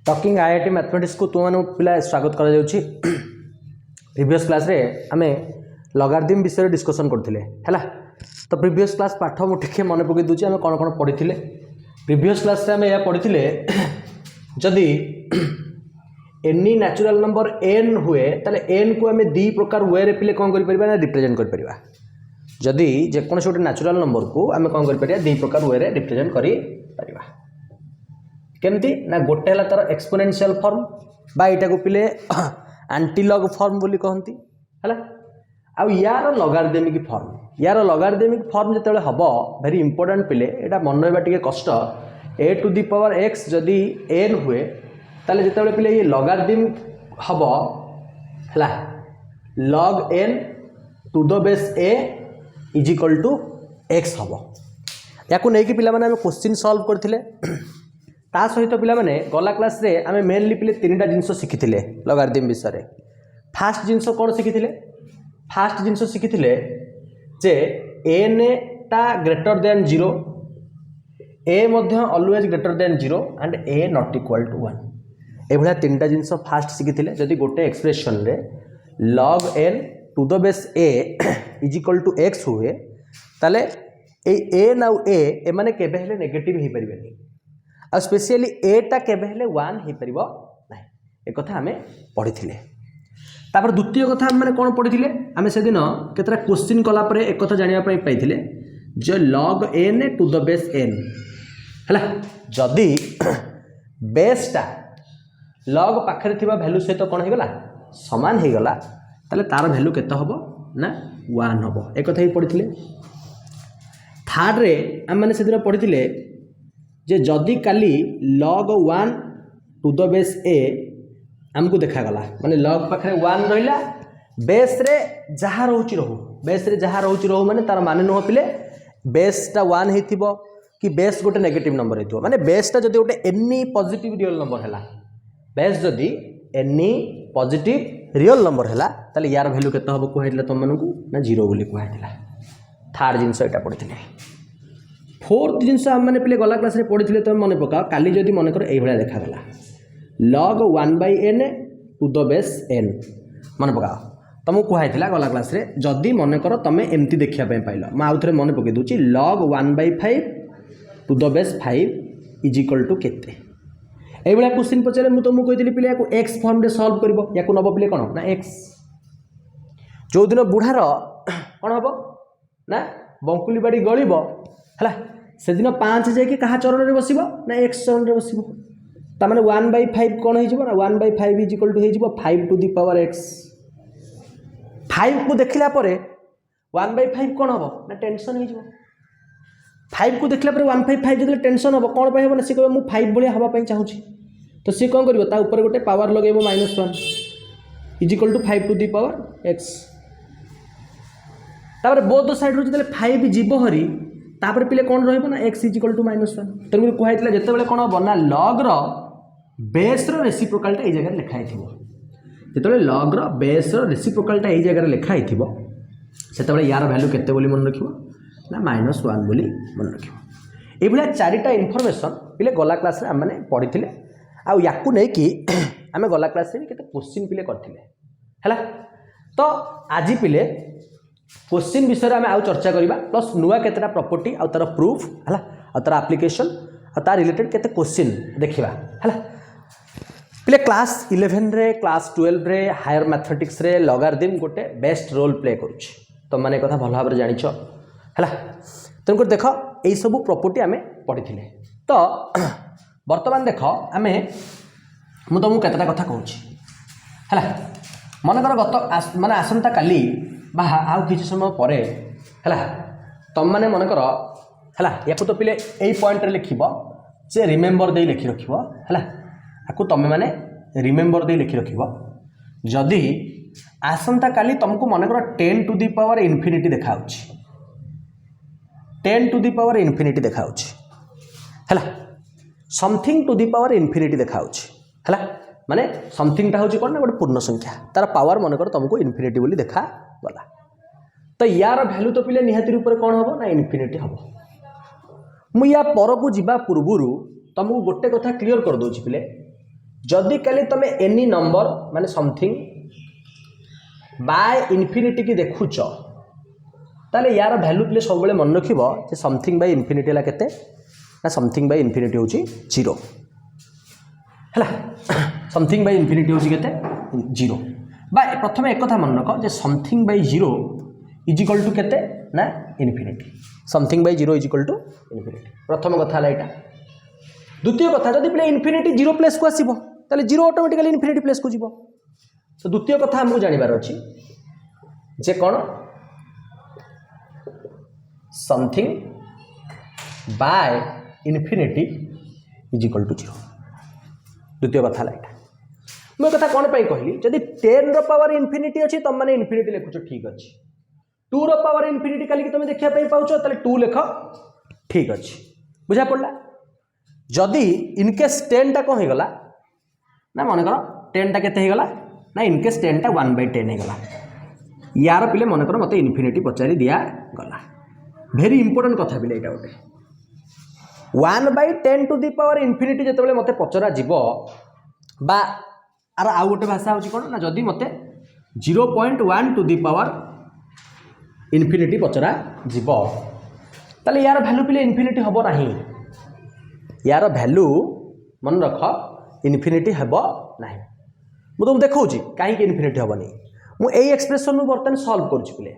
Talking IIT mathematics को तुम पिला स्वागत करा जाउछि। प्रीवियस क्लास रे आमे लॉगरिथम विषय डिस्कशन करथिले हैला। तो प्रीवियस क्लास पाठ मु ठीक मन पकई दूची आमे कोन कोन पढ़िथिले। प्रीवियस क्लास रे आमे या पढ़िथिले जदि एनी नेचुरल नंबर n हुए ताले n को आमे दी प्रकार वे रे पिले कोन करि परिबा ना रिप्रेजेंट करि परिबा। जदि जे कोन छोटे नेचुरल नंबर को आमे कोन करि परिबा दी प्रकार वे रे रिप्रेजेंट करि परिबा। केमती ना गोटे हला तार एक्सपोनेंशियल फॉर्म बा एटा को पिले एंटीलॉग फॉर्म बोली कहंती हला। आ यार लॉगरिथमिक फॉर्म जते हबो वेरी इंपोर्टेंट पिले एटा मन रहबा टिके कष्ट। a to the power x जदि n हुए ताले जते पिले ये लॉगरिथम हबो हला log n to the base a is equal to x हबो। याकू नै कि पिला माने हम क्वेश्चन सॉल्व करथिले। ता सहित पिला माने गला क्लास रे आमे मेनली पिले तीनटा जिंस शिखिथिले लॉगरिथम विषय रे। फास्ट जिंस कोन शिखिथिले? फास्ट जिंस शिखिथिले जे n टा ग्रेटर देन 0, a मध्ये always greater than 0 and a not equal to 1। ए भला तीनटा जिंस फास्ट शिखिथिले। जदि गोटे एक्सप्रेशन रे log n to the base a is equal to x हुए ताले ए a नाउ a ए माने केबे हेले नेगेटिव हे परिबेनी। आ स्पेशली ए टा केबे हेले 1 हे परिबो नै। ए कथा हमें पढिथिले। तापर द्वितीय कथा हम माने कोन पढिथिले? हमें से दिन केतरा क्वेश्चन कला परे एक कथा जानिया पई पाइथिले जे log n to the base n हला। जदी बेस टा log पाखरे थिबा वैल्यू सहित कोन हे गला समान हे गला ताले तार वैल्यू केते हबो ना 1 हबो। एक कथा ही पढिथिले। थर्ड रे हम माने से दिन पढिथिले जे जदि काली log 1 to the base a हमको देखा गला माने log पाखरे 1 रहिला बेस रे जहा रहउची रहू, बेस रे जहा रहउची रहू माने तार माने न पिले बेस टा 1 हेतिबो कि बेस गोटे नेगेटिव नंबर हेतिबो। माने बेस टा जदि गोटे एनी पॉजिटिव रियल नंबर हैला, बेस जदि एनी पॉजिटिव रियल नंबर हैला ताले यार वैल्यू केते हबो को हेतिला तुम मानकू ना 0 बोली को हेतिला। थर्ड जिंस एटा पढिथिले। फोर्थ जिनस हम मैंने पिले गला क्लास रे पढ़ी तुम मन पका काली जदि मन कर ये देखा गला log 1/n to the base n मन पका तुमको कहला गला क्लास रे जदि मन कर तुम एमती देखिया पाइल मैं आउ थे मन पकई दूची log 1/5 to the base 5 is equal to केते। ये क्वेश्चन पचारे मुझे तुमको कही पिले या एक्स फॉर्म रे सॉल्व करबो या नब पिले कौन ना एक्स। जो दिन बुढ़ार कौन हम ना बंकुली बाड़ी गलिब है से दिन 5 जाकि कहा चरण में बसब ना एक्स चरण में बसब ताने 1/5 कौन हो ना 1/5 is equal to 5 to the power x. 5 को देखला 1/5 कौन हम ना टेंशन हो 5 को देखला 1/5 जो टेंशन हम कौन हम ना सी कह मुझे 5 भाया हाँपाई चाहूँगी तो सी कौन कर गोटे पावर लगे -1 is equal to 5 to the power x. तापर बोथ साइड रो जदे 5 जीव हरी तापर पिले कौन रहिबो ना x इज इक्वल टू -1 तेणु कहला जिते बड़े कौन हम ना log रो बेस रो रेसिप्रोकालटा ये जगह लिखाई थिबो। जिते log रो बेस रो रेसिप्रोकालटा ये जगह लिखाई थिबो सेते यार वैल्यू केते बोली मन रखिबो ना -1 बोली मन रखिबो। ए भला चारिटा इन्फॉर्मेशन पिले गला क्लास रे हम माने पढिथिले। आ याकू नै कि हमें गला क्लास रे केते क्वेश्चन पिले करथिले हैला। तो आज पिले क्वेश्चन विषय में आउ चर्चा करबा प्लस नुआ केतेटा प्रॉपर्टी आ तार प्रूफ हैला आ तार एप्लीकेशन आ तार रिलेटेड केते क्वेश्चन देखिबा हैला। पिले क्लास 11 रे क्लास 12 रे हायर मैथमेटिक्स रे लॉगरिथम गोटे बेस्ट रोल प्ले करूछ तो माने कथा भल भाबरे जानिछो हैला। तनको देखो एई सब प्रॉपर्टी आमे पढिथिले। तो वर्तमान देखो आमे मु तुमको केतेटा कथा कहूची हैला। मनकर गत माने आसंता काली बा आउ किसी समय परे हैला तुम माने मनकर हैला याकू तो पिले एई पॉइंट रे लिखिबो जे रिमेंबर दे लिखि रखिबो हैला। याकू तुम माने रिमेंबर दे लिखि रखिबो जदि आसंता काली तुमको मनकर 10 टू दी पावर इन्फिनिटी देखाउची 10 टू दी पावर इन्फिनिटी देखाउची हैला something to the power infinity देखाउची हैला। माने समथिंग टा होची कोन ना गोटे पूर्ण संख्या तार पावर मनकर तुमको इन्फिनिटी बोली देखा गला। तो यार वैल्यू तो पिले निहाती रूप में कौन हम ना इन्फिनिटी हम मु या पर को जीवा पूर्व तुमको गोटे कथा क्लियर कर दूची पिले जदि काली तुम एनी नंबर माने समथिंग बाय इनफिनिटी की देखुच ताले यार वैल्यू पिले सब मन रखिब जे समथिंग बाय इनफिनिटी है केते ना समथिंग बाय इनफिनिटी होची 0 है समथिंग बाय इनफिनिटी होची केते 0 बा प्रथम एक कथा मन रख जे something by 0 is equal to केते ना infinity something by 0 is equal to infinity प्रथम कथा है यहाँ द्वितीय कथा जब पे इनफिनिटी 0 प्लेस को आसो ताले 0 ऑटोमेटिकली इनफिनिटी प्लेस को जीव तो द्वितीय कथा हमको जानवर अच्छी जे कौन something by infinity is equal to 0 द्वितीय कथा है मुझे कथा कौन पाई कहली जदि 10 रो पावर इनफिनिटी अच्छी तुम मैंने इनफिनिटी लिखुच ठीक अच्छे 2 रो पावर इनफिनिटी काली तुम देखा पाऊच ताले 2 लिख ठीक अच्छे बुझा पड़ा जदि इनकेस 10 टा कौन होगला ना मन कर 10 टा केते होगला ना इनकेस 10 टा 1/10 होगला यार पिले मन कर मत इनफिनिटी पचारि दिया गला भेरी इंपोर्टेंट कथा पिले यहाँ गोटे 1/10 टू दी पावर इनफिनिटी जो मत पचरा जीव बा आर आउ गोटे भाषा हूँ कौन ना जदि मत 0.1 टू दी पावर इनफिनिटी पचरा जीव ताले यार वैल्यू पिले इनफिनिटी हम ना यार वैल्यू मन रख इनफिनिटी हम ना मुझे तुम देखा कहीं इनफिनिटी हेनी मुझे एक्सप्रेशन बर्तमान सल्व करुच्ची पिले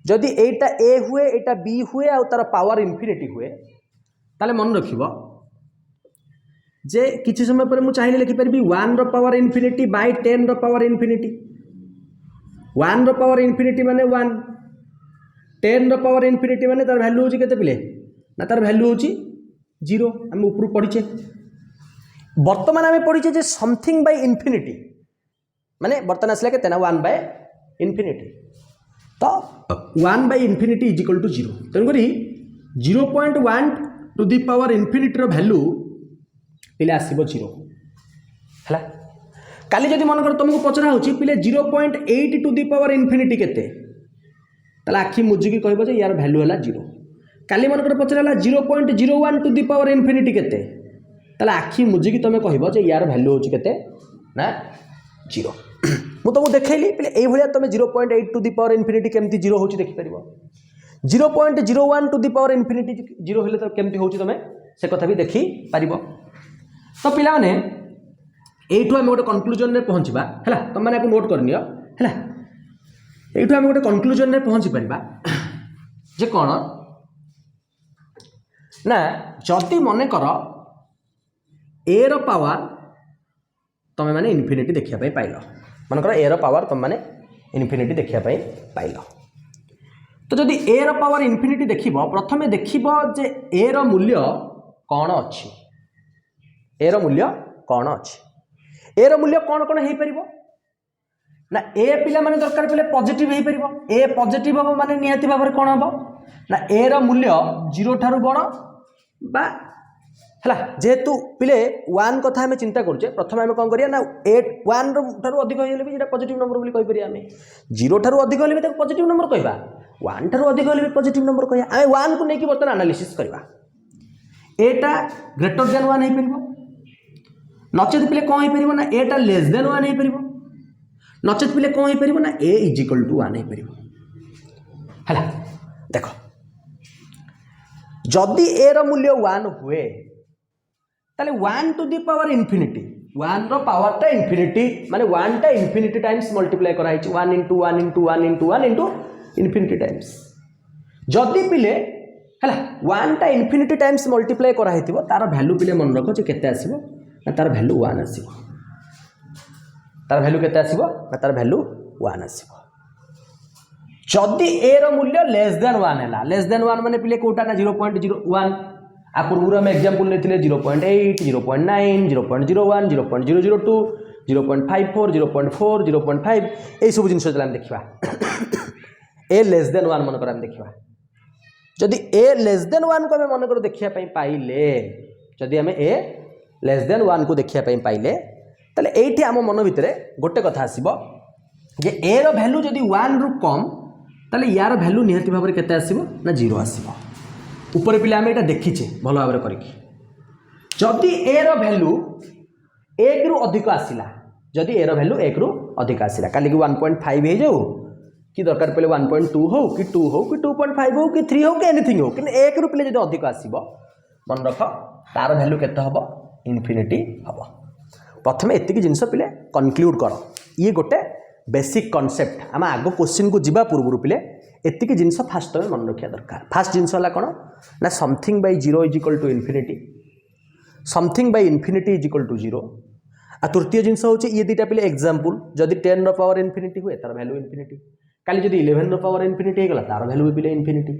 जदि एटा ए हुए एटा बी हुए आ तार पावर इनफिनिटी हुए ताले मन रखिबो जे किछि समय पर मु चाहिए लिखि परबी 1 रो पावर इनफिनिटी बाय 10 रो पावर इनफिनिटी 1 रो पावर इनफिनिटी माने 1 10 रो पावर इनफिनिटी माने तार वैल्यू होची केते पिले ना तार वैल्यू होची 0 हम ऊपर पढ़िचे वर्तमान आम पढ़िचे जे समथिंग बाय इनफिनिटी माने वर्तमान आसला केते ना 1 बाय इनफिनिटी तो 1 by infinity is equal to 0 तेणुक 0.1 टू दी पावर इनफिनिटी रो वैल्यू पिले आसीबो 0 हला काली जदि मन कर तुमको पचरा होची पिले 0.8 टू दी पावर इनफिनिटी केते तला आखि मुजिकी कहबो जे यार वैल्यू हला 0 काली मन कर पचरा हला 0.01 टू दी पावर इनफिनिटी केते तला आखि मुजिकी तुम कहबो जे यार वैल्यू होची केते ना 0 मु तुमको देखैली पिले एई भलिया तुम 0.8 टू दी पावर इनफिनिटी केमती 0 होची देखि परिबो 0.01 टू दी पावर इनफिनिटी 0 हेले तो केमती होची तुम से कथा भी देखि परिबो तो पिला माने एठु हम गोटे कंक्लूजन रे पहुंचबा हैला तुम माने को नोट करनियो हैला एठु हम गोटे कंक्लूजन रे पहुंची परिबा जे कोन ना जति मने कर ए रो पावर तुम माने इनफिनिटी देखिया पाई पाइलो मन कर ए रो पावर तुम माने इनफिनिटी देखिया पाई पाइलो तो जदि ए रो पावर इनफिनिटी देखिबो प्रथमे देखिबो जे ए रो मूल्य कोन अछि ए रो मूल्य कौन अच्छे ए रो मूल्य कौन कौन हो पार ना ए पिला माने दरकार पिले पॉजिटिव हो पार ए पॉजिटिव हम माने निहाती भाव में कौन हम ना ए रो मूल्य 0 ठारू बड़ बा है जेहेतु पिले 1 कथा आम चिंता करुचे प्रथम आम कौन करिया ना 1 ठारू अधिक होले भी पॉजिटिव नंबर बोली कहि परिया आम 0 ठारू अधिक होले भी पॉजिटिव नंबर कहबा 1 ठारू अधिक होले भी पॉजिटिव नंबर कहया आम 1 को लेकिन बर्तमान एनालिसिस करबा एटा ग्रेटर देन 1 हो परिबो नचेत पिले कौन हो पार ना एटा लेस देन 1 हो पार नचेत पिले कौन हो पार ना ए इज इक्वल टू 1 हो पार है देख जदि ए रो मूल्य 1 हुए ताले 1 टू दी पावर इनफिनिटी 1 रो पावर टा इनफिनिटी माने 1 टा इनफिनिटी टाइम्स मल्टीप्लाई करा हिच 1 into 1 into 1 into 1 into infinity times जदि पिले हैला 1 टा इनफिनिटी टाइम्स मल्टीप्लाई करा हिथिबो तार वैल्यू पिले मन रखो जे केते आसीबो ना तार वैल्यू 1 आसीबो तार वैल्यू केते आसीबो ना तार वैल्यू 1 आसीबो जदि ए रो मूल्य लेस देन 1 हैला लेस देन 1 माने पिले कोटा ना 0.01 आ पूर्व हम एग्जांपल लेथिले 0.8 0.9 0.01 0.002 0.54 0.4 0.5 ए सब जिंस हम देखिबा ए लेस देन 1 मन कर हम देखिबा जदि ए लेस देन 1 को हम मन कर देखिया पई पाइले जदि हम ए लेस देन 1 को देखिया पई पाइले ताले एठी हम मन भितरे गोटे कथा आसीबो जे ए रो वैल्यू जदि 1 रु कम ताले यार वैल्यू निहति भाबरे केते आसीबो ना 0 आसीबो ऊपर पिले आम यहाँ देखीचे भल भाव करके जदि ए रैल्यू 1 रु अधिक आसला जदि ए रैल्यू 1 रु अधिक आसला काली 1.5 हो जाऊ कि दरकार पड़े 1.2 हो कि 2 हो कि 2.5 हो कि 3 हो कि एनीथिंग हो कि 1 रु पिले जब अधिक आसब मन रख तार भैल्यू केते हम इनफिनिटी हम प्रथम एतिक जिनस पिले कनक्लूड कर ये गोटे बेसिक कॉन्सेप्ट आम आग क्वेश्चन को जीवा पूर्व पिले एतिक जिनस फास्ट तुम मन रखा दरकार फास्ट जिनस है कौन ना something by 0 is equal to infinity something by infinity is equal to 0 आ तृतीय जिनस हो ये दुटा पिले एग्जांपल जदि 10 रो पावर इनफिनिटी हुए तार वैल्यू इनफिनिटी काली जदि 11 रो पावर इनफिनिटी हो गला तार वैल्यू भी पिले इनफिनिटी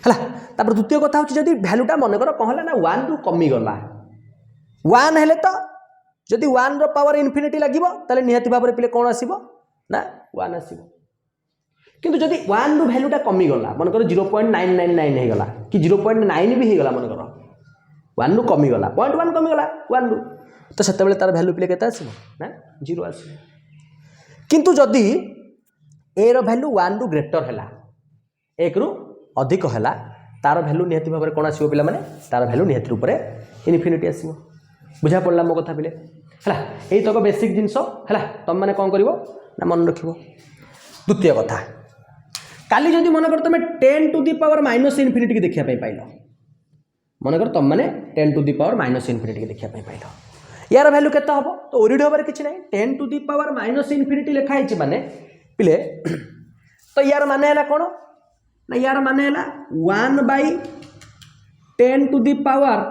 हला तापर द्वितीय कथा हो जदि वैल्यूटा मन कर कहला ना 1 रु कमी गला 1 हेले तो जदि 1 रो पावर इनफिनिटी लागिबो ताले निहाती भाबरे पिले कोन आसीबो ना 1 आसीबो किंतु जदि 1 रु वैल्यूटा कमी गला मन कर 0.999 हे गला कि 0.9 भी हे गला मन कर 1 रु कमी गला 0.1 कमी गला 1 रु तो सेते बेले तार वैल्यू पिले केते आसीबो ना 0 आसीबो किंतु जदि ए रो वैल्यू 1 रु ग्रेटर हैला 1 रु अधिक हैला तार वैल्यू निहाती भाबरे कोन आसीबो पिला माने तार वैल्यू निहाती ऊपर इनफिनिटी आसीबो बुझा पड़ला मो कथा पिले हैला एई तक बेसिक जिंस हैला तुम माने कोन करिवो ना मन रखिवो द्वितीय कथा काली जदि मन कर तुम 10 to the power minus infinity की देखिया पई पाइलो मन कर तुम माने 10 to the power minus infinity की देखिया पई पाइलो यार वैल्यू केते हबो तो ओरिड होबार किछ नै 10 to the power minus infinity लिखा है माने पिले तो यार माने हला कोन ना यार माने हला 1 बाय 10 टू दी पावर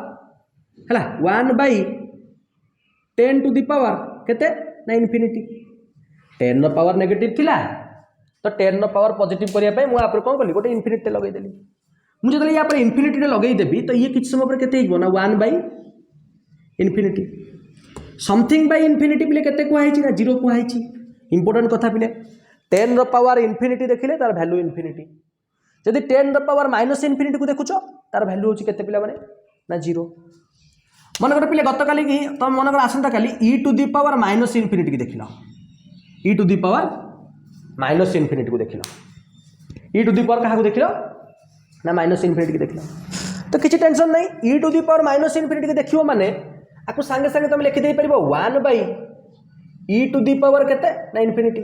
हला 1 बाय 10 टू दी पावर केते ना इनफिनिटी 10 रो पावर नेगेटिव थिला तो 10 रो पावर पॉजिटिव करिया पई मु आपरे कोन कली गोटे इनफिनिटी लगे देली मु जदि या पर इनफिनिटी लगे देबी तो ये किछ समय पर केते हिगो ना 1 by infinity something by infinity पिले केते को आइची ना 0 को आइची इंपोर्टेंट कथा पिले 10 रो पावर इनफिनिटी देखिले तार वैल्यू इनफिनिटी जदि 10 रो पावर माइनस इनफिनिटी को देखुचो तार वैल्यू होची केते पिला माने ना 0 मन कर पिले गत काली की तुम मन कर आसंता काली e to the power minus infinity की देखिलो e to the power minus infinity को देखिलो e टू दी पावर कहा को देखिलो ना माइनस इनफिनिटी की देखिलो तो किसी टेंशन नहीं e to the power minus infinity की देखियो माने आपको संगे संगे तुम लिखि दे परिबो 1 by e to the power केते ना इनफिनिटी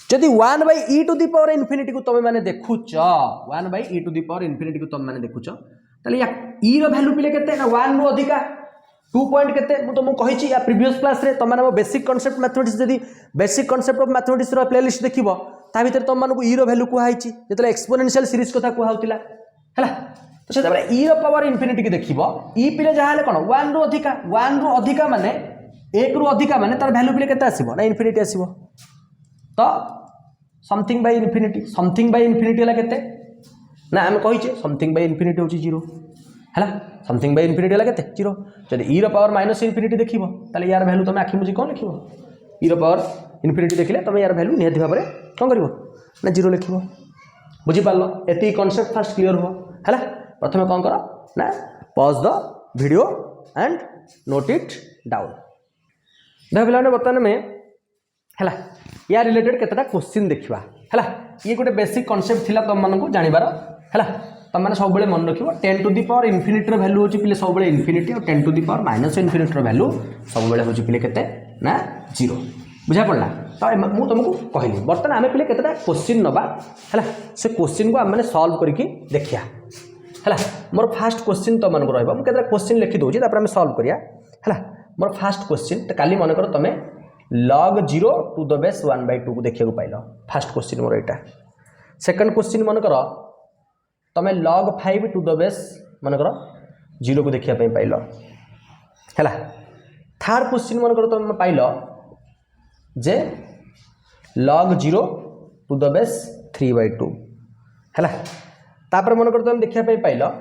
जदि 1 by e to the power infinity को तुम माने देखुच 1 by e to the power infinity को तुम माने देखुच ताले या e रो वैल्यू पिले केते ना 1 रो अधिका 2 पॉइंट केते मु तुमको कहिची या प्रीवियस क्लास रे तुम माने बेसिक कांसेप्ट मैथमेटिक्स जदि बेसिक कांसेप्ट ऑफ मैथमेटिक्स रो प्लेलिस्ट देखिबो ता भीतर तुम मानको e रो वैल्यू को हाइची जेतले एक्सपोनेंशियल सीरीज कथा को हाउतिला हैला तो से तबरे e रो पावर इनफिनिटी की देखिबो e पिले जहाले कोन 1 रो अधिका माने 1 रो अधिका माने तार वैल्यू पिले केते आसीबो ना इनफिनिटी आसीबो तो समथिंग बाय इनफिनिटी हला केते ना हम कहिचे समथिंग बाय इनफिनिटी होची 0 हैला समथिंग बाय इनफिनिटी हला केते 0 जदि e रो पावर माइनस इनफिनिटी देखिबो ताले यार वैल्यू तुम आखि मुजी कोन लिखिबो e रो पावर इनफिनिटी देखिले तुम यार वैल्यू निहति भाबरे कोन करिवो ना 0 लिखिबो बुझी पारलो एती कांसेप्ट फर्स्ट क्लियर हो हैला प्रथमे कोन करो ना pause the video and note it down देख पिलाने बर्तमान में हैला या रिलेटेड केतटा क्वेश्चन देखिबा हैला ये गोटे बेसिक कांसेप्ट थिला तुम मानको जानिबार हैला तुम माने सब बेले मन रखिबो 10 टू दी पावर इनफिनिटी रो वैल्यू होची पिले सब बेले इनफिनिटी और 10 to the power minus infinity रो वैल्यू सब बेले होची पिले केते ना 0 बुझा पड़ला तो मु तुमको कहली बर्तमान आमे पिले केतटा क्वेश्चन नबा हैला से क्वेश्चन को आमे सॉल्व करके देखिया हैला मोर फर्स्ट क्वेश्चन तो मन को रहबो मु केतटा क्वेश्चन लिखि दोची तापर आमे सॉल्व करिया हैला मोर फर्स्ट क्वेश्चन तो काली मन करो तमे log 0 टू द बेस 1/2 को देखिया को पाइलो फर्स्ट क्वेश्चन मोर एटा सेकंड क्वेश्चन मन करो तमे log 5 टू द बेस मन करो 0 को देखिया पई पाइलो हैला थर्ड क्वेश्चन मन करो तमे पाइलो जे log 0 टू द बेस 3/2 हैला तापर मन करो तमे देखिया पई पाइलो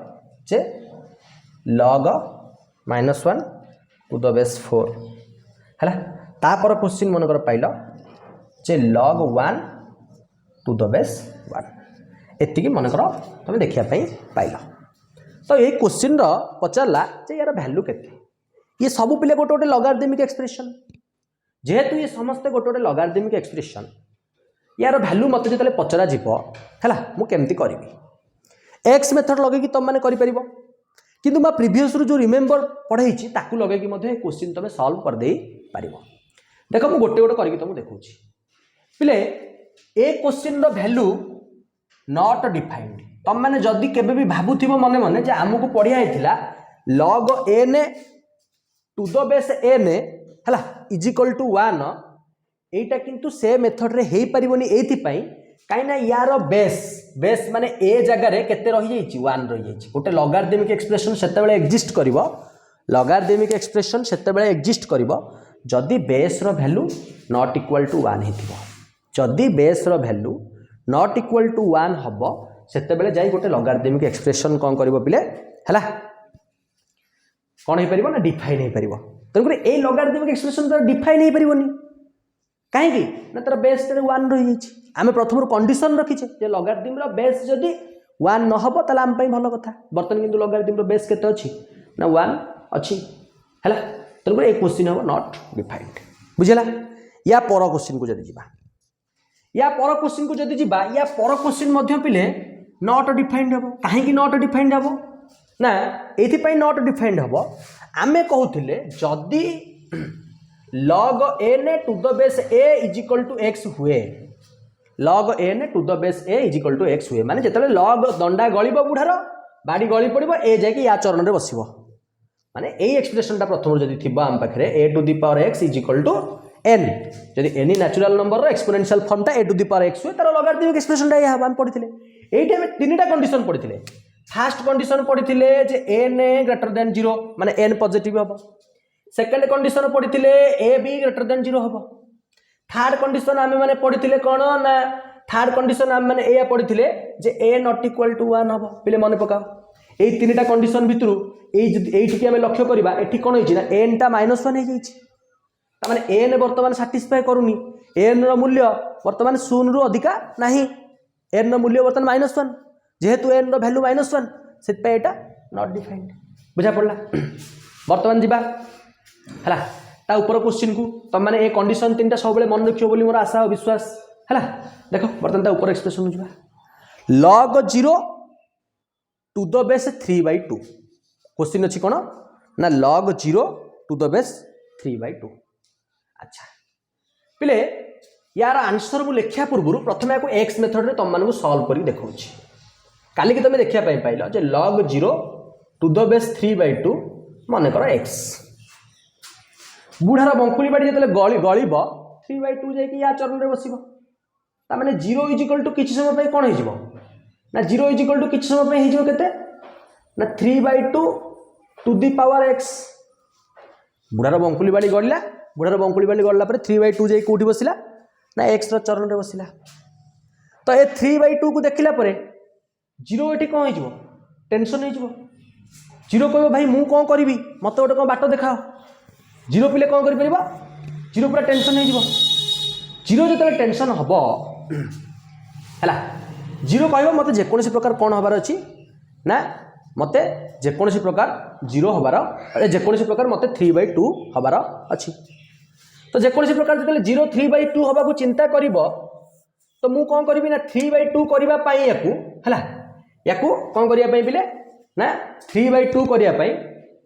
जे log -1 टू द बेस 4 हैला तापर क्वेश्चन मन कर पाइल जे log 1 टू द बेस 1 एतिकी मन कर तुम देखिया पाइल तो ये क्वेश्चन रो पचारला जे यार वैल्यू केते ये सब पिले गोटे गोटे लॉगरिथमिक एक्सप्रेशन जेहेतु ये समस्त गोटे गोटे लॉगरिथमिक एक्सप्रेशन यार वैल्यू मते जतले पचरा जीव हैला मु केमती करबी एक्स मेथड लगे तुम मैंने कर किंतु मैं प्रीवियस जो रिमेम्बर पढ़ाई ताकू लगे क्वेश्चन तुम सॉल्व कर दे पार। देख मुझे गोटे गोटे करके तुमको देखा पिले ए क्वेश्चन वैल्यू नॉट डिफाइंड तुम मैंने जदि केबे भी भावुथिबो मने मने जे आमको पढ़िया होता log n to the base n है इज इक्वल टू 1 एटा किंतु से मेथड रे हेई परिबोनी एथि कहीं यार बेस माने ए जगह केते रही जाइछि 1 रही जाइछि गोटे लॉगरिथमिक एक्सप्रेशन सेते बेले एग्जिस्ट करिवो लॉगरिथमिक एक्सप्रेशन सेते बेले एग्जिस्ट करिवो जदि बेस रो वैल्यू नॉट इक्वल टू 1 हेतिबो जदि बेस रो वैल्यू नॉट इक्वल टू 1 हबो सेते बेले जाई गोटे लॉगरिथमिक एक्सप्रेशन कोन करिवो पिले हला कोन हे परिबो ना डिफाइन हे परिबो तनको ए लॉगरिथमिक एक्सप्रेशन तो डिफाइन हे परिबोनी कहीं ना तर बेस 1 रही जाइछि आमे प्रथम कंडीशन रखीचे जे लॉगरिथम रो बेस जदि 1 न हबो तला हम पई भलो कथा बर्तन किंतु लॉगरिथम रो बेस केते अछि ना 1 अछि हला तनको ए क्वेश्चन हो नॉट डिफाइंड बुझला या पर क्वेश्चन को जदि जिबा या पर क्वेश्चन को जदि जिबा या पर क्वेश्चन मध्य पिले नॉट डिफाइंड हबो काहे कि नॉट डिफाइंड हबो ना एथि पई नॉट डिफाइंड हबो आमे कहउथिले जदि log n to the base a is equal to x हुए log n to the base a is equal to x हुए माने जेतले log दंडा गळिबो बुढार बाडी गळि पड़िबो a जाके या चरण रे बसिबो माने एई एक्सप्रेशन टा प्रथम जदि थिबो हम पाखरे a to the power x is equal to n जदि एनी नेचुरल नंबर रो एक्सपोनेंशियल फॉर्म टा a to the power x हुए तार लॉगरिथमिक एक्सप्रेशन टा हम पढिथिले एइटे में तीनटा कंडीशन पढिथिले फर्स्ट कंडीशन पढिथिले जे n ग्रेटर देन 0 माने n पॉजिटिव हबो सेकंड कंडीशन पढिथिले a b ग्रेटर देन 0 हबो थर्ड कंडीशन आमे माने पढिथिले कोन ना थर्ड कंडीशन आमे माने एया पढिथिले जे a नॉट इक्वल टू 1 हबो पिले मन पकाओ एई तीनटा कंडीशन भितरु एइठी कि आमे लक्ष्य करिबा एठी कोन होइछि ना n टा -1 हे जाइछि त माने n वर्तमान सैटिस्फाई करूनी n रो मूल्य वर्तमान 0 रु अधिका नाही n रो मूल्य वर्तमान -1 जेहेतु n रो वैल्यू -1 सेत पे एटा नॉट डिफाइंड बुझा पड़ला वर्तमान जिबा हला ता ऊपर क्वेश्चन को तुम माने ए कंडीशन तीनटा सब बेले मन रखियो बोली मोर आशा और विश्वास हला देखो वर्तमान ता ऊपर एक्सप्रेशन जुबा log 0 to the base 3/2 question अछि कोन ना log 0 टू द बेस 3/2 अच्छा पिले यार आंसर मु लेखिया पूर्व प्रथम याको x मेथड रे तुम मानू सॉल्व करी देखौछि काली कि तुम देखिया पई पाइलो जे log 0 टू द बेस 3/2 माने कर x बुढ़ार बंकुली बाड़ी जो गलिब 3/2 जाकि या चरण में बसब ता माने 0 इज इक्वल टू किछि समय पे कोन हेजिवो ना 0 इज इक्वल टू किछि समय पे हेजिवो केते ना 3/2 टू द पावर x बुढ़ार बंकुली बाड़ी गड़ला बुढ़ार बंकुली बाड़ी गड़ला पर 3/2 जाकि कोठी बसिला ना x रो चरण में बसिला तो ए 3/2 को देखिला परे 0 एठी कोन हेजिवो टेंशन हेजिवो 0 कहबो भाई मु कोन करबी मते गोटे कोन बाटो देखाओ 0 पिले कौन कर परिबा 0 पूरा टेंशन नहीं जीवो 0 जतले टेंशन हबो हला 0 कहबो मते जे कोनसी प्रकार कोन हबार अछि ना मते जे कोनसी प्रकार 0 हबार जे कोनसी प्रकार मते 3/2 हबार अछि तो जे कोनसी प्रकार जतले 0 3/2 हबा को चिंता करिवो तो मु कोन करबी ना 3/2 करिबा पई याकू कोन करिया पई पिले ना 3/2 करिया पई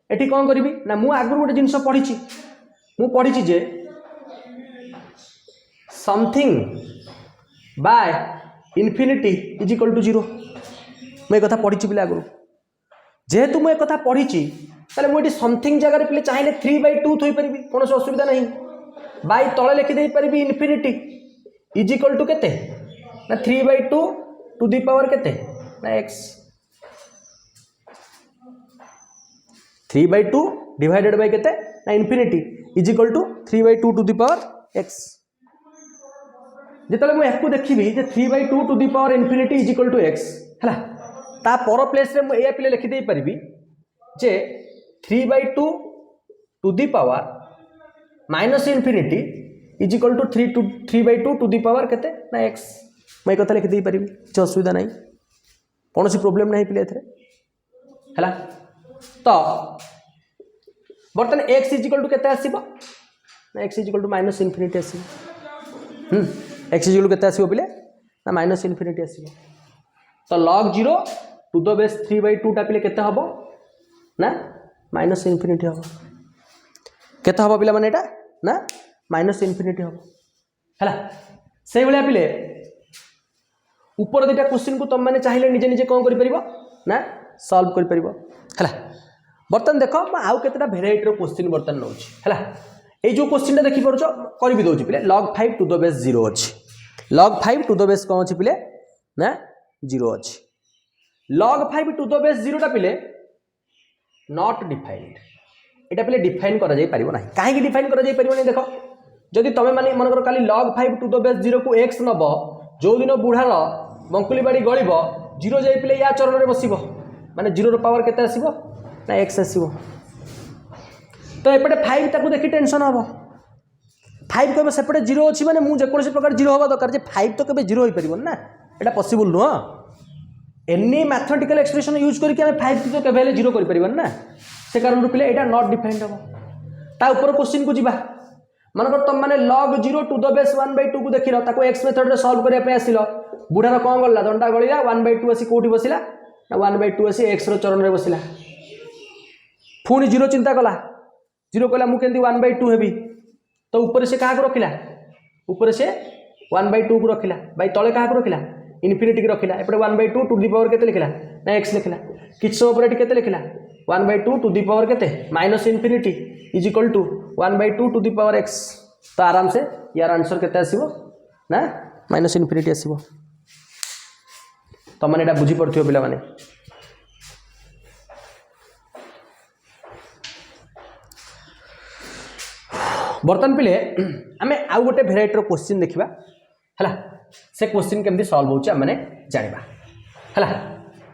एठी कौन करी ना मु आगु गोटे जिनस पढ़ी जे something by infinity is equal to 0 मैं कथा पढ़ी पिले आगु जेहेतु मुझे कथा पढ़ी ताले मुझे समथिंग जगह पिले चाहिए 3/2 थोई परिबी कौन असुविधा नहीं बाय तले लिखि दे परिबी इनफिनिटी इज इक्वल टू केते ना 3/2 टू द पावर केते ना x 3/2 डिवाइडेड बाय केते ना infinity is equal to 3/2 to the power x जेतले मु याकू देखिबी जे 3/2 to the power infinity is equal to x हला ता पर प्लेस रे मु ए पिले लिखि दे परिबी जे 3/2 to the power minus infinity is equal to 3/2 to the power केते ना x मैं कथा लिखि दे परिबी କିଛି असुविधा नहीं कौन सी प्रॉब्लम नहीं पिले एथरे हला तो बर्तन x इज इक्वल टू केते आसीबो ना x is equal to minus infinity आसीबो x इज इक्वल टू केते आसीबो पिले ना माइनस इनफिनिटी आसीबो तो log 0 टू द बेस 3/2 टा पिले केते हबो ना माइनस इनफिनिटी हबो केते हबो पिला माने एटा ना माइनस इनफिनिटी हबो हला सेही भलिया पिले ऊपर दुटा क्वेश्चन को तुम मैंने चाहिए निजे निजे कौन कर ना सॉल्व कर परिबो हला बर्तन देख आउ केतेटा भेराइटी क्वेश्चन बर्तन नौ है ये जो क्वेश्चन देखी पार्छ कर भी दौर पे log 5 टू द बेस 0 अच्छी log 5 टू द बेस कौन अच्छी पिले ना 0 अच्छी log 5 टू द बेस 0 टा पिले नॉट डिफाइंड एटा पिले डिफाइन करा जाई परिबो नाही काहे डिफाइन करा जाई परिबो नहीं देखो जदि तमे माने मन कर खाली log 5 टू द बेस 0 को x नबो जो दिन बुढ़ार बंकुली बाड़ी गलिब 0 जाई पिले या चरण में बसिबो माने 0 रो पावर केते आसीबो ना x आसीबो तो एपटे 5 ताकू देखि टेंशन हबो 5 कहबे सेपटे 0 अछि माने मु जेकोसी प्रकार 0 होबा दरकार जे 5 तो केबे 0 होई परिबो ना एटा possible no any mathematical expression use करके हम 5 तो केबे 0 करि परिबो ना से कारण रुपिले एटा नॉट डिफाइंड हबो ता ऊपर क्वेश्चन को जिबा मानकर तुम मैंने log 0 टू द बेस 1/2 को देखिल ताको x मेथड रे सॉल्व करिया पे आसिल बुढ़ार कौन गला दंडा गलिला 1/2 आसी कोठी बसिला ना 1/2 आसी x रो चरण रे बसिला पुणी 0 चिंता कला 0 कहला मु केंदी 1/2 हेबी तो ऊपर से कहा को रखिला ऊपर से 1/2 को रखिला भाई तले कहा को रखिला इनफिनिटी को रखिला एपटे 1/2 टू द पावर केते लिखिला ना x लिखिला किछ समय पर केते लिखिला 1/2 टू द पावर केते minus infinity is equal to 1/2 to the power x तो आराम से यार आंसर केते आसीबो ना माइनस इनफिनिटी आसीबो तो माने एटा बुझी पड़थियो पिला माने बर्तन पिले आमे आउ गोटे भेराइटी क्वेश्चन देखिबा हला से क्वेश्चन केमदी सॉल्व होउची माने जानिबा हला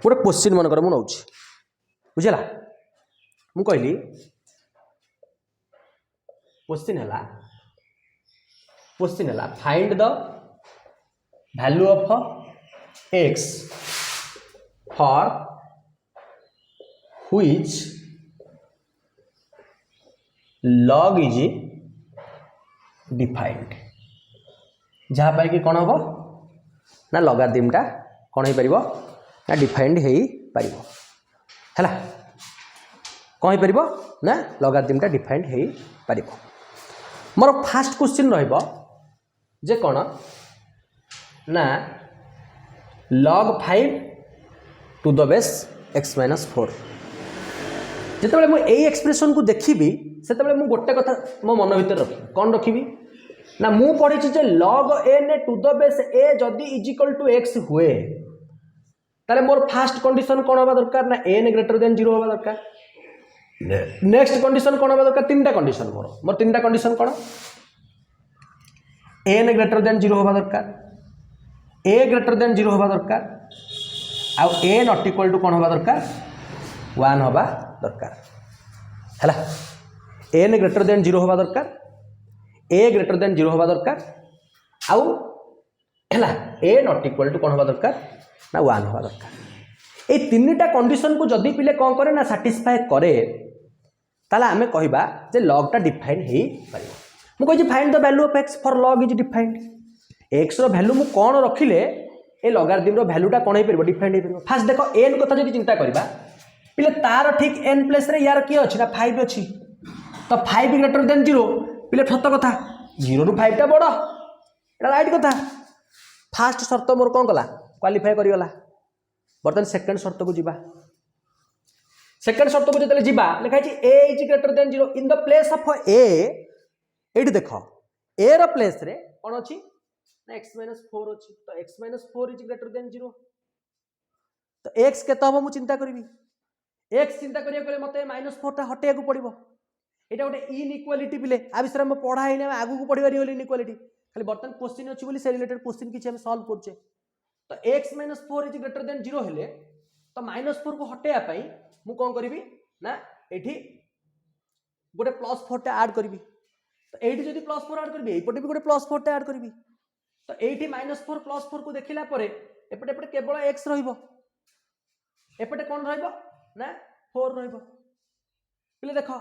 गोटे क्वेश्चन मन कर मु नउची बुझला मु कहली क्वेश्चन है find the value of x for which log is defined जहाँ पाई कि कौन हम ना लगारिदमटा कौन हो पार ना डिफाइंड हो पार है कौन हो पार ना लगारिदमटा डिफाइंड हो पार मोर फास्ट क्वेश्चन रे कौन ना log 5 to the base x minus 4 जिते मुझे यही एक्सप्रेशन को देखी से गोटे कथा मो मन भर रखी कौन रखी ना मु पढ़ी जे log n to the base a जदि इज इक्वल टू x हुए ताले मोर फास्ट कंडीशन कौन हवा दरकार ना n ग्रेटर देन 0 हवा दरकार नेक्स्ट कंडीशन कौन हवा दरकार तीनटा कंडीशन मोर तीनटा कंडीशन कौन n ग्रेटर देन 0 हवा दरकार a ग्रेटर देन 0 हवा दरकार आ a नॉट इक्वल टू कौन हवा दरकार 1 हवा दरकार हैला n ग्रेटर देन 0 हवा दरकार a ग्रेटर देन 0 हवा दरकार आउ हैला a नॉट इक्वल टू कौन हवा दरकार ना 1 हवा दरकार ए तीनटा कंडीशन को जदी पिले कौन करे ना सैटिस्फाई करे ताला हमें कहबा जे log टा डिफाइन हे परिबो मु कहि find the value of x for log is defined x रो वैल्यू मु कोन रखिले ए लॉगरिथम रो वैल्यू टा कोन हे परिबो डिफाइंड हे परिबो फास्ट देखो n कथा जदी चिंता करबा पिले तार ठीक n प्लेस रे यार की अछि ना 5 अछि तो 5 ग्रेटर देन 0 पिले सत्य कथा 0 रु 5 टा बड़ एटा राइट कथा फास्ट शर्त मोर कोन कला क्वालिफाई करि गला बर्तन सेकंड शर्त को जिबा सेकंड शर्त को जतले जिबा लिखा छि a is greater than 0 in the place of a एठी देखो a रो प्लेस रे कोन अछि ना x - 4 अछि तो x - 4 इज ग्रेटर देन 0 तो x केता हो मु चिंता करबी x चिंता करिया पले मते -4 टा हटेया को पड़िबो एटा गोटे इनइक्वालिटी पिले आ विषय में पढ़ा है ना आगु को पढ़िबारी होली इनइक्वालिटी खाली बर्तन क्वेश्चन अछि बोली से रिलेटेड क्वेश्चन किछि हम सॉल्व करछे तो x - 4 इज ग्रेटर देन 0 हेले तो -4 को हटेया पई मु कोन करबी ना एठी गोटे +4 टा ऐड करबी तो एठी जदी +4 ऐड करबी एपटे भी गोटे +4 टा ऐड करबी तो एठी -4 +4 को देखिला परे एपटे एपटे केवल x रहिबो एपटे कोन रहिबो ना 4 रहिबो पिले देखो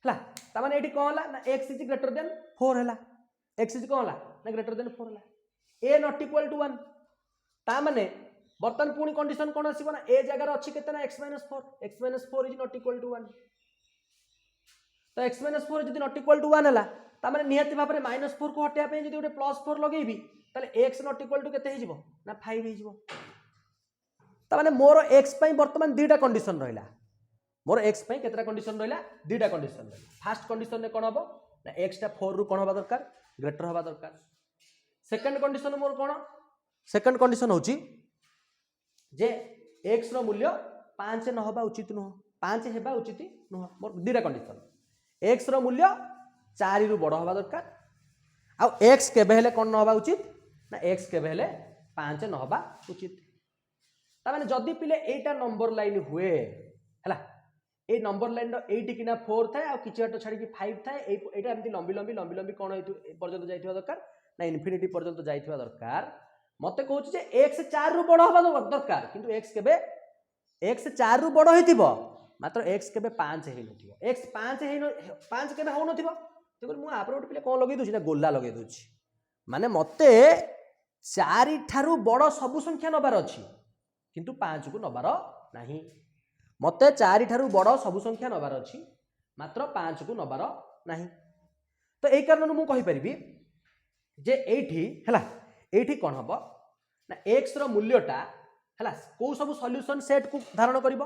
हला त माने एठी कोन हला ना x इज ग्रेटर देन 4 हला x इज कोन हला ना ग्रेटर देन 4 हला a नॉट इक्वल टू 1 ता माने बर्तमान पुणी कंडीशन कौन आसीबो ना ए जगह अच्छी केते ना x - 4 x - 4 is not equal to 1 तो x - 4 जदी नॉट इक्वल टू 1 हला ता माने निहति भाबरे -4 को हटिया पे जदी गोटे +4 लगेबी ताले x नॉट इक्वल टू केते हिजिबो ना 5 हिजिबो ता माने मोर x पई वर्तमान दुईटा कंडीशन रहिला मोर x पई केतरा कंडीशन रहिला दुईटा कंडीशन रहिला फर्स्ट कंडीशन ने कोन हबो ना x टा 4 रु कोन हबा दरकार ग्रेटर हबा दरकार सेकंड कंडीशन मोर कोन सेकंड कंडीशन होची जे x रो मूल्य 5 न हबा उचित न 5 हेबा उचित न मोर दुईटा कंडीशन x रो मूल्य 4 रु बड़ हबा दरकार आ x केबे हेले कोन न हबा उचित ना x केबे हेले 5 न हबा उचित ता माने जदी पिले एटा नंबर लाइन हुए हला ए नंबर लाइन रो 8 किना 4 थाए आ किछि हट छाडी कि 5 थाए एटा एमती लंबी लंबी लंबी लंबी कोन हेतु पर्यंत जाइथिबा दरकार ना इन्फिनिटी पर्यंत जाइथिबा दरकार मते कहूची जे x 4 रु बड़ हबा दरकार किंतु x केबे x 4 रु बड़ हेतिबो मात्र x केबे 5 हेइ नथिबो x 5 हेइ 5 केबे हो नथिबो तो मु आपरोट पिले कोन लगे दोछि ना गोल्ला लगे दोछि माने मते 4 ठारू बड़ सब संख्या नबार अछि किंतु 5 को नबार नाही मते 4 ठारू बड़ सब संख्या नबार अछि मात्र 5 को नबार नाही तो एई कारण मु कहि परिबी जे एठी हला एठी कोन हबो ना x रो मूल्यटा हला को सब सॉल्यूशन सेट को धारण करिवो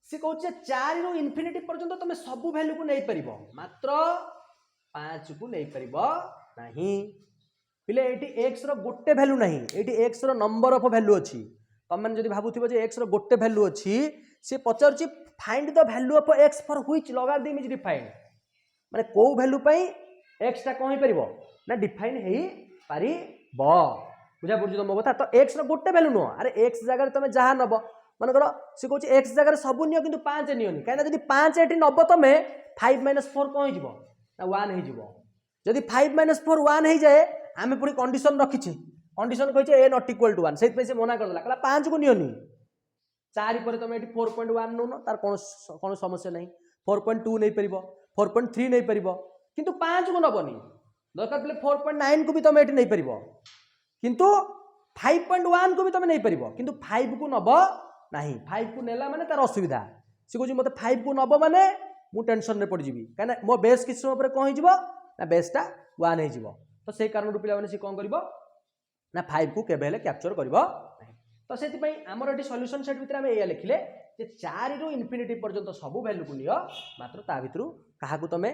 से कहूचे 4 रु इन्फिनिटी पर्यंत तुम सब वैल्यू को नहीं परिबो मात्र 5 को नहीं परिबो नाही पिले एठी x रो गोटे वैल्यू नाही एठी x रो नंबर ऑफ वैल्यू अछि तुम मन जदी भाबुथिबो जे x रो गोटे वैल्यू अछि से पचरछि find the value of x for which logarithm is defined माने को वैल्यू पई x टा कोन परिबो ना डिफाइन हेई पारिबो बुझा पड़छ तुम कथा तो x रो गोटे वैल्यू नो अरे x जगह तुम जहा नबो मन करो से कहूछ x जगह सब नियो किंतु 5 नियोनी काहे जदी 5 एठी नबो तमे 5 - 4 कोन हिजिबो ना 1 हिजिबो जदी 5 - 4 1 हे जाए आमे पुरी कंडीशन रखिछि कंडीशन कहिছে a नॉट इक्वल टू 1 सेत पे से मना कर देला कहला 5 को नियोनी 4 पर तुम एठी 4.1 नो तार कोन समस्या नहीं 4.2 नहीं परिबो 4.3 नहीं परिबो किंतु 5 को नबनी दरकार पले 4.9 को भी तुम एठी नहीं परिबो किंतु 5.1 को भी तुम नहीं परिबो किंतु 5 को नबो नहीं 5 को नेला माने तार असुविधा से कहूँ मत 5 को नब माने मु टेंशन रे पड़ जीवी कहीं मो बेस किस समय कौन हो ना बेसटा 1 हो तो से कारण पे सी कौन कर ना 5 को केबे कैप्चर कर तो से आमर ये सॉल्यूशन सेट भितर या लिखिले जे 4 रु इन्फिनिटी पर्यंत सब वैल्यू को नियो मात्र ता भितर क्या तुम है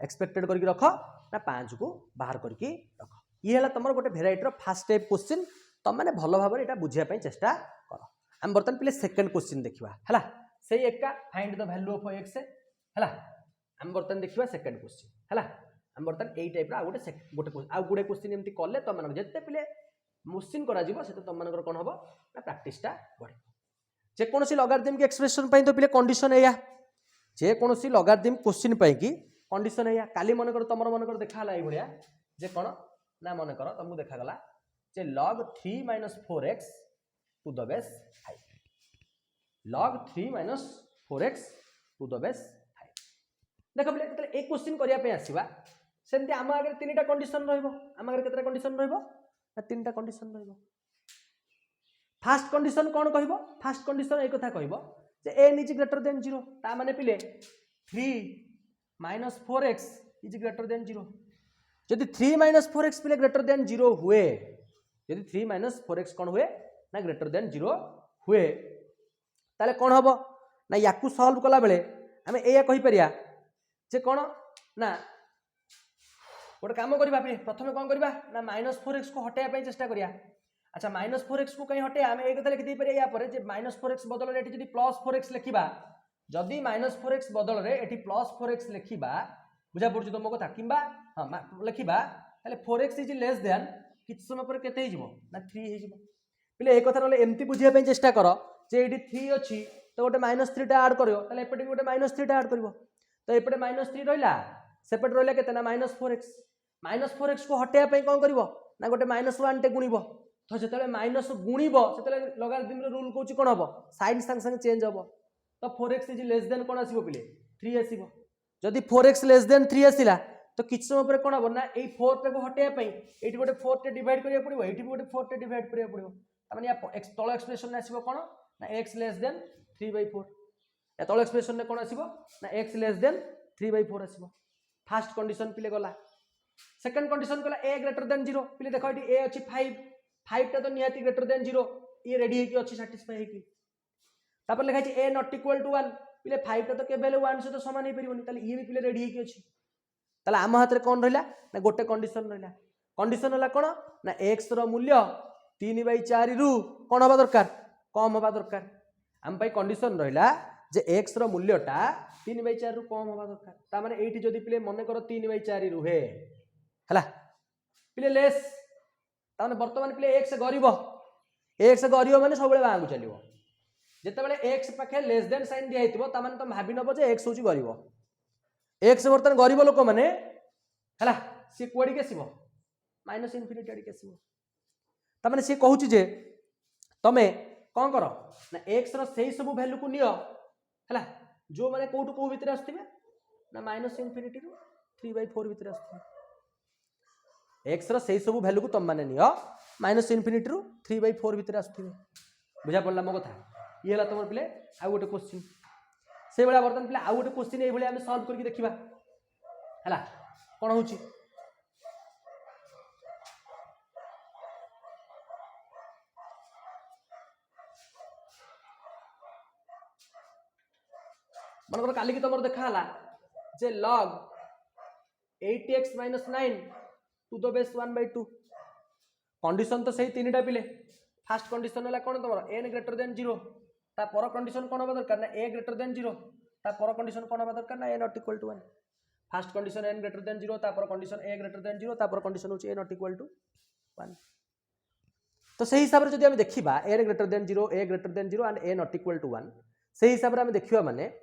एक्सपेक्टेड करके रख ना 5 को बाहर करके रख ये है तुम गोटे भेराइटर फास्ट स्टेप क्वेश्चन तुम मैंने भल भाव में बुझापी चेष्टा कर आम बर्तमान पे सेकंड क्वेश्चन देखा है से एका find the value of x है आम बर्तमान देखा सेकंड क्वेश्चन है आम बर्तमान यही टाइप गोटे गोटे आउ गुड़े क्वेश्चन एमती कले तुम जिते पे क्वेश्चन कर तुम मान कौन हम ना प्राक्टिसटा बढ़ जेकोसी लॉगरिथम की एक्सप्रेशन तो पे कंडीशन या जेकोसी लॉगरिथम क्वेश्चन की कंडीशन या काली मन कर तुम मन कर देखा ये भाया जे कौन ना मन कर तुमको देखागला जे log 3 - 4x to the base 5 log 3 - 4x to the base 5 देख बोले एक क्वेश्चन करिया पे आसीबा सेमती आम आगे तीनटा कंडीशन रहइबो आम आगे केतरा कंडीशन रहइबो ना तीनटा कंडीशन रहइबो फर्स्ट कंडीशन कोन कहइबो फर्स्ट कंडीशन एक कथा कहइबो जे n इज ग्रेटर देन 0 ता माने पिले 3 - 4x इज ग्रेटर देन 0 जदि 3 - 4x पिले ग्रेटर देन 0 हुए यदि 3 - 4x कौन हुए ना ग्रेटर देन 0 हुए ताले कौन हम ना या सल्व कला बेले आम या कहीपर जे कौन ना गोटे कम करवा प्रथम कौन करवा ना -4x को हटाइबा चेष्टा करिया अच्छा -4x को कहीं हटे आम एक कथा लिखि पारे या पर जे -4x बदल में ये +4x लिखा जदि -4x बदल में ये +4x लिखा बुझा पड़छ तुम कथा कि हाँ लिखा 4x इज लेस देन किछ समय पर केते हिजबो ना 3 हिजबो पिले एक कथा नले एमती बुझिया पे चेष्टा कर जे एडी 3 अछि तो गोटे -3 टा ऐड करियो ताले एपटे गोटे -3 टा ऐड करिवो तो एपटे -3 रहला सेपटे रहला केते ना -4x -4x को हटेया पे कोन करिवो ना गोटे -1 टे गुणिबो तो जेतले माइनस गुणिबो सेतले लॉगरिथम रे रूल कहूची कोन हबो साइन संग संग चेंज हबो तो 4x इज लेस देन कोन आसीबो पिले 3 आसीबो जदि 4x लेस देन 3 आसीला तो किछ समय पर कोन हबो ना ए 4 टा को हटेया पे एठी गोटे 4 टे डिवाइड करिया पड़िबो एठी गोटे 4 टे डिवाइड करिया पड़िबो तामाने या तळ एक्सप्रेशन में आसीबो कोन ना x लेस देन 3/4 या तळ एक्सप्रेशन में कोन आसीबो ना x लेस देन 3/4 आसीबो फर्स्ट कंडीशन पिले गला सेकंड कंडीशन गला a ग्रेटर देन 0 पिले देखो एटी a अछि 5 टा तो निहाती ग्रेटर देन 0 ये रेडी हेकी अछि सैटिस्फाई हेकी तापर लिखा अछि a नॉट इक्वल टू 1 पिले 5 टा तो केबेले 1 से तो समान हे परिबोनी ताले ये भी पिले रेडी हेकी अछि ताले आम हाथ रे कोन रहला ना गोटे कंडीशन रहला कंडीशन होला कोन ना x रो मूल्य 3/4 रु कोन होबा दरकार कम होबा दरकार हम पई कंडीशन रहला जे x रो मूल्यटा 3/4 रु कम होबा दरकार ता माने एठी जदी पिले मने करो 3/4 रु हे हला पिले लेस ता माने वर्तमान पिले x गरीब माने सब बेले बागु चलिबो जेते बेले x पाखे लेस देन साइन दिया हेतिबो ता माने तुम भाबी नबो जे x होची गरीब x वर्तमान गरीब लोक माने हला से कोडी केसिबो माइनस इनफिनिटी आडी केसिबो ता माने से कहूची जे तमे कोन करो ना x रो सेही सब वैल्यू को नियो हला जो माने कोटु को भीतर आस्थिबे ना माइनस इनफिनिटी रु 3/4 भीतर आस्थिबे x रो सेही सब वैल्यू को तुम माने नियो माइनस इनफिनिटी रु 3/4 भीतर आस्थिबे बुझा पड़ला मो कथा ये हला तमर पिले आ गोटे क्वेश्चन से बेला बर्तन पिले आ गोटे क्वेश्चन ए भले हम सॉल्व करके देखिबा हला कोन होची मन कर काली की तमर देखा हला जे log 8x - 9 to the base 1/2 condition तो सही तीनटा पिले फर्स्ट कंडीशन हला कोन तमर n ग्रेटर देन 0 ता पर कंडीशन कोन होबा दरकार ना a ग्रेटर देन 0 ता पर कंडीशन कोन होबा दरकार ना a not equal to 1 first condition n greater than 0 ता पर कंडीशन a ग्रेटर देन 0 ता पर कंडीशन होची a नॉट इक्वल टू 1 तो सही हिसाब रे जदी हम देखिबा a greater than 0 a greater than 0 and a not equal to 1 सही हिसाब रे हम देखिबा माने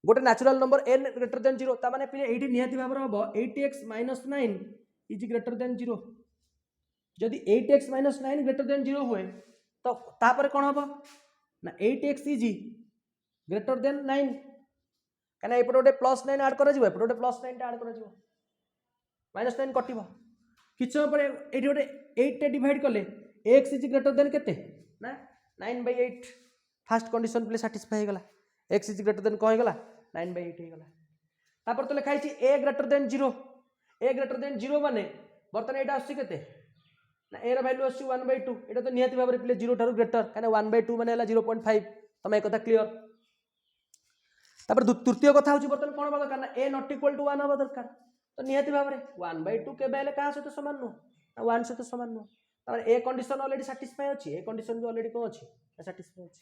गोटे natural number n greater than 0 ता माने पिले एठी निहाती भाबर हबो 8x - 9 इज ग्रेटर देन 0 जदी 8x - 9 ग्रेटर देन 0 होए तो तापर कोन हबो ना 8x इज ग्रेटर देन 9 कना एपटे गोटे +9 ऐड करा जिवो एपटे गोटे +9 ऐड करा जिवो -9 कटिबो किछ पर एठी गोटे 8 टे डिवाइड करले x इज ग्रेटर देन केते ना 9/8 फर्स्ट कंडीशन प्ले सैटिस्फाई हो गला x इज ग्रेटर देन कह गला 9/8 हो गला तापर तो लिखाई छी a ग्रेटर देन 0 माने बर्तन एटा आसी केते ना a रा वैल्यू आसी 1/2 एटा तो निहाती भाबरे प्ले 0 थारु ग्रेटर काने 1/2 माने हला 0.5 तमे एक कथा क्लियर तापर तृतीय कथा होची बर्तन कोन बा दरकार ना a नॉट इक्वल टू 1 होबा दरकार तो निहाती भाबरे 1/2 के बेले का से तो समान नो ना 1 से तो समान नो तापर a कंडीशन ऑलरेडी सैटिस्फाई अछि a कंडीशन भी ऑलरेडी को अछि सैटिस्फाई अछि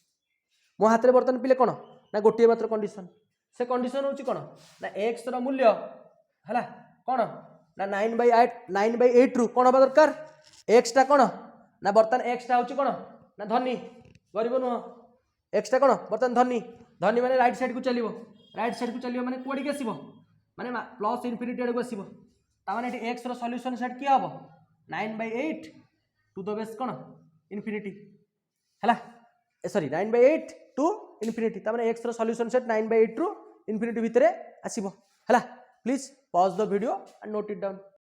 मो हाथ रे बर्तन पिले कोन ना गोटे मात्र कंडीशन से कंडीशन होची कोन ना x रो मूल्य हला कोन ना 9/8 रु कोन होबा दरकार x टा कोन ना बर्तन x टा होची कोन ना धनी गरीब नुह x टा कोन बर्तन धनी माने राइट साइड को चलिबो माने कोडी के आसीबो माने प्लस इनफिनिटी आडे को आसीबो ता माने एटी x रो सॉल्यूशन सेट किया हबो 9/8 टू द बेस कोन इनफिनिटी हला सॉरी 9/8 टू इनफिनिटी ता माने x रो सॉल्यूशन सेट 9/8 रु इनफिनिटी भितरे आसीबो हला please pause the video and note it down.